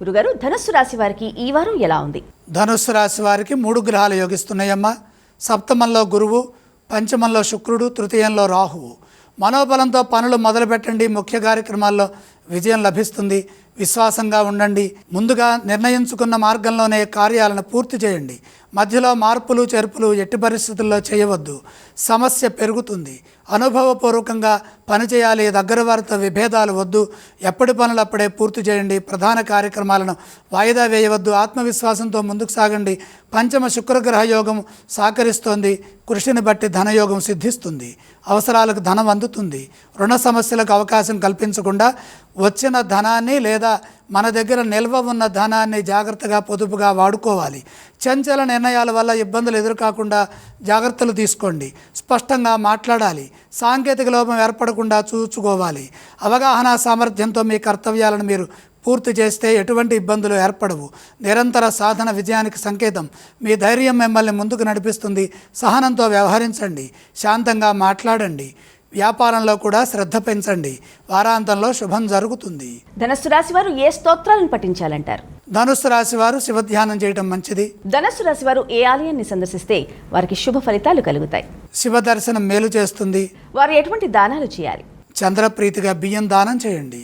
గురుగారు, ధనుస్సు రాశి వారికి ఈ వారం ఎలా ఉంది? ధనుస్సు రాశి వారికి 3 గ్రహాలు యోగిస్తున్నాయమ్మా. సప్తమంలో గురువు, పంచమంలో శుక్రుడు, తృతీయంలో రాహువు. మనోబలంతో పనులు మొదలుపెట్టండి. ముఖ్య కార్యక్రమాల్లో విజయం లభిస్తుంది. విశ్వాసంగా ఉండండి. ముందుగా నిర్ణయించుకున్న మార్గంలోనే కార్యాలను పూర్తి చేయండి. మధ్యలో మార్పులు చేర్పులు ఎట్టి పరిస్థితుల్లో చేయవద్దు. సమస్య పెరుగుతుంది. అనుభవపూర్వకంగా పనిచేయాలి. దగ్గర వారితో విభేదాలు వద్దు. ఎప్పటి పనులు అప్పుడే పూర్తి చేయండి. ప్రధాన కార్యక్రమాలను వాయిదా వేయవద్దు. ఆత్మవిశ్వాసంతో ముందుకు సాగండి. పంచమ శుక్రగ్రహ యోగం సహకరిస్తోంది. కృషిని బట్టి ధనయోగం సిద్ధిస్తుంది. అవసరాలకు ధనం అందుతుంది. రుణ సమస్యలకు అవకాశం కల్పించకుండా వచ్చిన ధనాన్ని లేదా మన దగ్గర నిల్వ ఉన్న ధనాన్ని జాగ్రత్తగా పొదుపుగా వాడుకోవాలి. చంచల నిర్ణయాల వల్ల ఇబ్బందులు ఎదురుకాకుండా జాగ్రత్తలు తీసుకోండి. స్పష్టంగా మాట్లాడాలి. సాంకేతిక లోపం ఏర్పడకుండా చూసుకోవాలి. అవగాహన సామర్థ్యంతో మీ కర్తవ్యాలను మీరు పూర్తి చేస్తే ఎటువంటి ఇబ్బందులు ఏర్పడవు. నిరంతర సాధన విజయానికి సంకేతం. మీ ధైర్యం మిమ్మల్ని ముందుకు నడిపిస్తుంది. సహనంతో వ్యవహరించండి. శాంతంగా మాట్లాడండి. వ్యాపారంలో కూడా శ్రద్ధ పెంచండి. వారాంతంలో శుభం జరుగుతుంది. ధనుస్సు రాశి వారు ఏ స్తోత్రాలను పఠించాలంటారు? ధనుస్సు రాశి వారు శివధ్యానం చేయడం మంచిది. ధనుస్సు రాశి వారు ఏ ఆలయాన్ని సందర్శిస్తే వారికి శుభ ఫలితాలు కలుగుతాయి? శివ దర్శనం మేలు చేస్తుంది. వారు ఎటువంటి దానాలు చేయాలి? చంద్రప్రీతిగా బియ్యం దానం చేయండి.